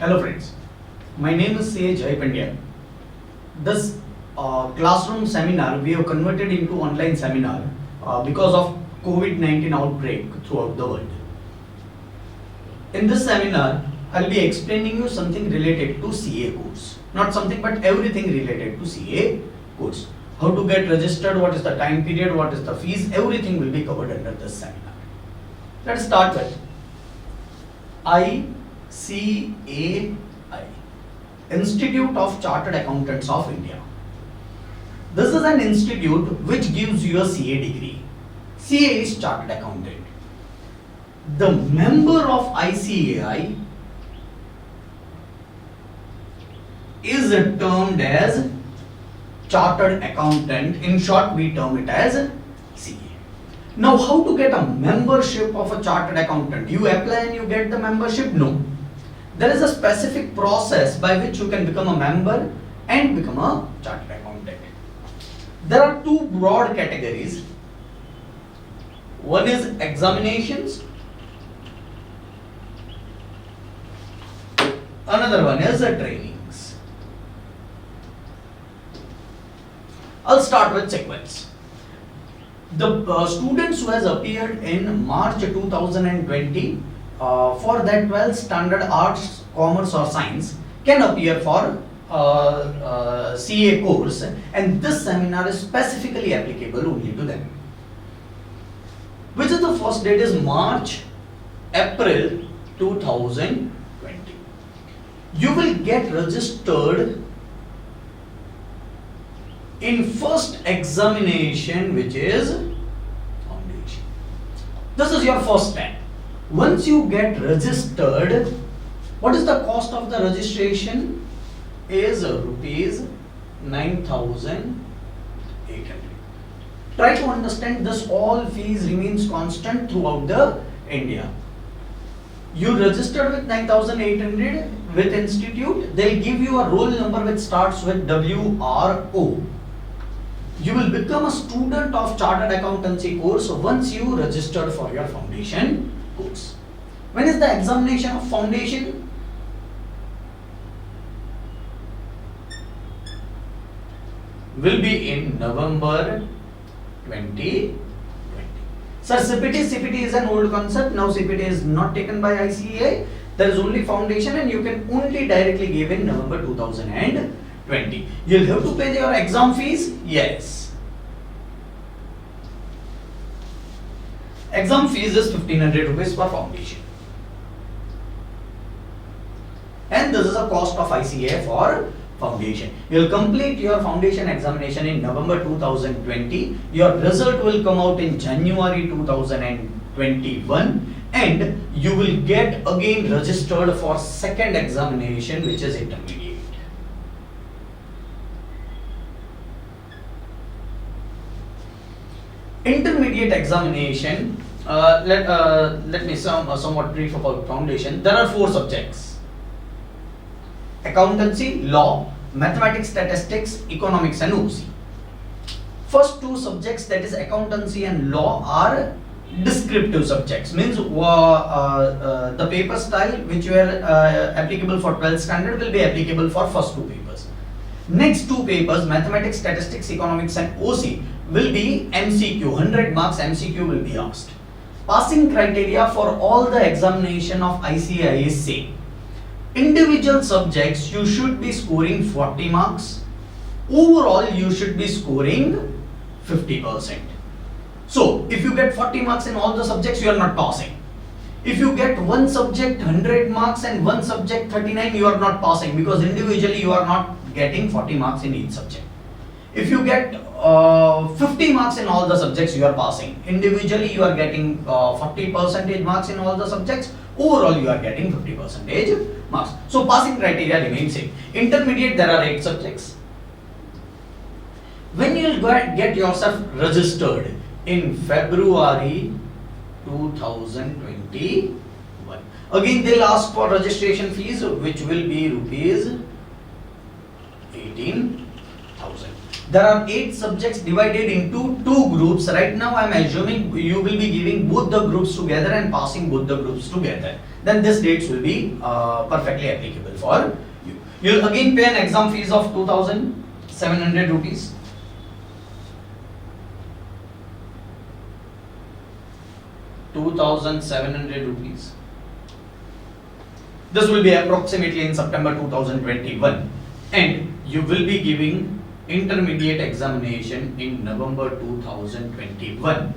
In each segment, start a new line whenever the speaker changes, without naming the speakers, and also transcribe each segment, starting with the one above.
Hello friends, my name is C. Jai Pandya. This classroom seminar we have converted into online seminar because of COVID-19 outbreak throughout the world. In this seminar, I'll be explaining you something related to CA course. Not something but everything related to CA course. How to get registered, what is the time period, what is the fees, everything will be covered under this seminar. Let's start with ICAI, Institute of Chartered Accountants of India. This is an institute which gives you a CA degree. CA is Chartered Accountant. The member of ICAI is termed as Chartered Accountant. In short, we term it as CA. Now, how to get a membership of a Chartered Accountant? You apply and you get the membership? No. There is a specific process by which you can become a member and become a Chartered Accountant. There are two broad categories. One is examinations. Another one is trainings. I'll start with sequence. The students who has appeared in March 2020 for that 12th standard arts, commerce or science can appear for CA course, and this seminar is specifically applicable only to them. Which is the first date is March, April 2020. You will get registered in first examination, which is foundation. This is your first step. Once you get registered, what is the cost of the registration? Is rupees 9,800. Try to understand this, all fees remains constant throughout the India. You registered with 9,800 with institute, they'll give you a roll number which starts with WRO. You will become a student of Chartered Accountancy course once you registered for your foundation course. When is the examination of foundation? Will be in November 2020. Sir, CPT is an old concept. Now CPT is not taken by ICAI. There is only foundation and you can only directly give in November 2020. You'll have to pay your exam fees? Yes. Exam fees is 1500 rupees per foundation. And this is a cost of ICAI for foundation. You'll complete your foundation examination in November 2020. Your result will come out in January 2021 and you will get again registered for second examination, which is intermediate. Intermediate examination, let me somewhat brief about foundation. There are 4 subjects: accountancy, law, mathematics, statistics, economics and OC. First 2 subjects, that is accountancy and law, are descriptive subjects, means the paper style which were applicable for 12th standard will be applicable for first 2 papers. Next 2 papers, mathematics, statistics, economics and OC, will be MCQ, 100 marks MCQ will be asked. Passing criteria for all the examination of ICAI is same. Individual subjects you should be scoring 40 marks. Overall you should be scoring 50%. So if you get 40 marks in all the subjects, you are not passing. If you get one subject 100 marks and one subject 39, you are not passing, because individually you are not getting 40 marks in each subject. If you get 50 marks in all the subjects, you are passing. Individually you are getting 40% marks in all the subjects. Overall you are getting 50% marks. So passing criteria remains same. Intermediate, there are 8 subjects. When you will get yourself registered in February 2021, again they'll ask for registration fees, which will be rupees 18,000. There are 8 subjects divided into 2 groups. Right now I am assuming you will be giving both the groups together and passing both the groups together. Then this dates will be perfectly applicable for you. You will again pay an exam fees of 2,700 rupees. ₹2,700. This will be approximately in September 2021, and you will be giving intermediate examination in November 2021,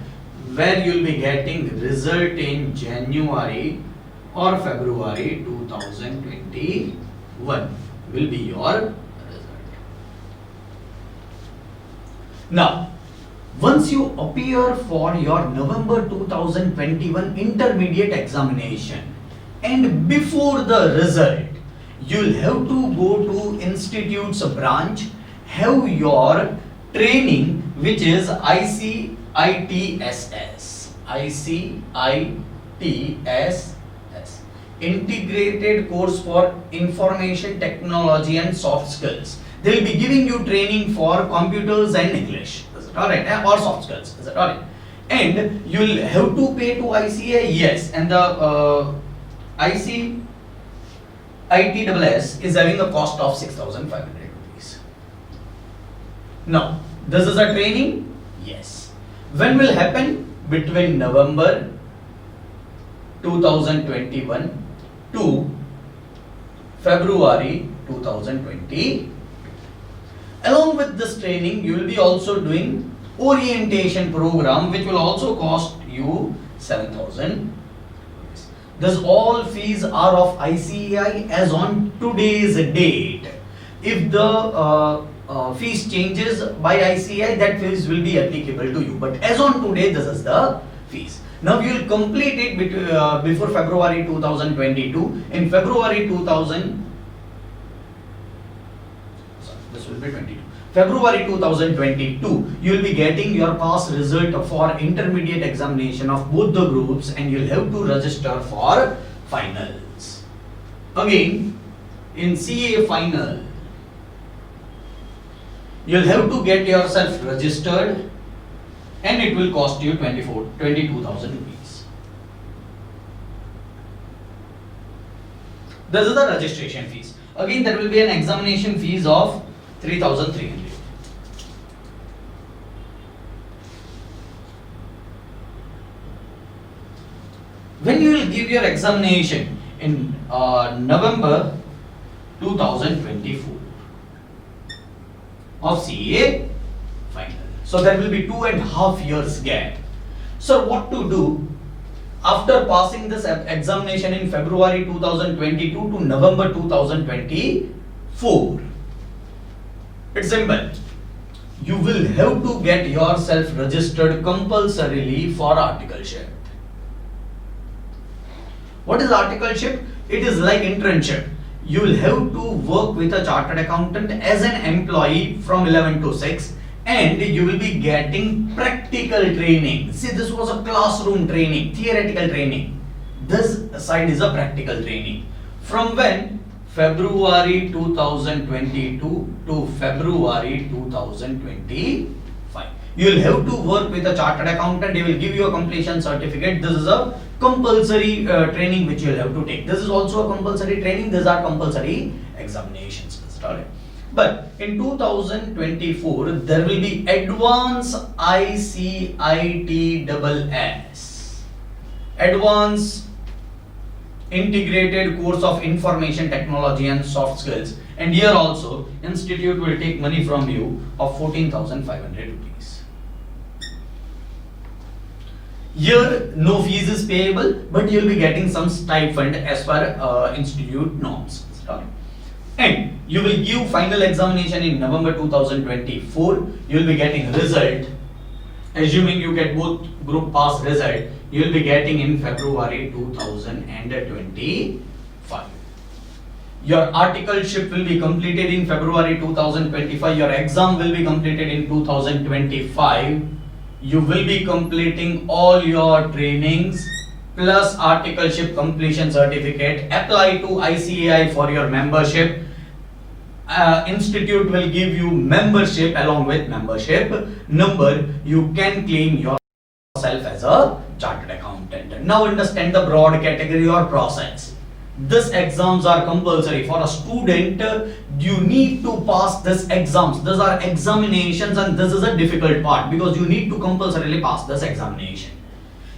where you will be getting result in January or February 2021 will be your result. Now, once you appear for your November 2021 intermediate examination, and before the result, you'll have to go to institute's branch, have your training, which is ICITSS, Integrated Course for Information Technology and Soft Skills. They will be giving you training for computers and English. Is it alright? Or soft skills. Is it alright? And you will have to pay to ICAI, yes, and the ICITSS is having a cost of 6,500 rupees. Now, this is a training? Yes. When will happen? Between November 2021 to February 2020. Along with this training, you will be also doing orientation program, which will also cost you 7,000. Thus all fees are of ICAI as on today's date. If the fees changes by ICAI, that fees will be applicable to you. But as on today, this is the fees. Now you will complete it before February 2022. In February 2022, you will be getting your pass result for intermediate examination of both the groups, and you will have to register for finals. Again, in CA final, you will have to get yourself registered, and it will cost you 22,000 rupees. This is the registration fees. Again, there will be an examination fees of 3,300. When you will give your examination in November 2024 of CA final. So there will be 2.5 years gap. So what to do after passing this examination in February 2022 to November 2024? It's simple. You will have to get yourself registered compulsorily for articleship. What is articleship? It is like internship. You will have to work with a chartered accountant as an employee from 11 to 6, and you will be getting practical training. See, this was a classroom training, theoretical training. This side is a practical training. From when? February 2022 to February 2025. You will have to work with a chartered accountant. They will give you a completion certificate. This is a compulsory training which you will have to take. This is also a compulsory training. These are compulsory examinations. But in 2024, there will be Advanced ICITSS, Advanced Integrated Course of Information Technology and Soft Skills, and here also institute will take money from you of 14,500 rupees. Here no fees is payable, but you will be getting some stipend as per institute norms. And you will give final examination in November 2024. You will be getting result. Assuming you get both group pass result, you will be getting in February 2025. Your articleship will be completed in February 2025. Your exam will be completed in 2025. You will be completing all your trainings plus articleship completion certificate. Apply to ICAI for your membership. institute will give you membership. Along with membership number, you can claim yourself as a chartered accountant. Now understand the broad category or process. These exams are compulsory for a student. You need to pass these exams. These are examinations, and this is a difficult part because you need to compulsorily pass this examination.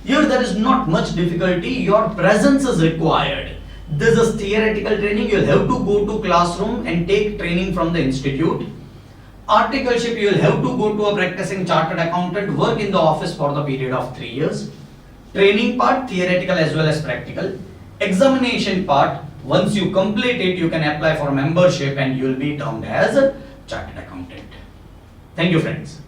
Here there is not much difficulty. Your presence is required. This is theoretical training. You'll have to go to classroom and take training from the institute. Articleship, you will have to go to a practicing chartered accountant, work in the office for the period of 3 years. Training part, theoretical as well as practical. Examination part, once you complete it, you can apply for membership and you will be termed as a chartered accountant. Thank you, friends.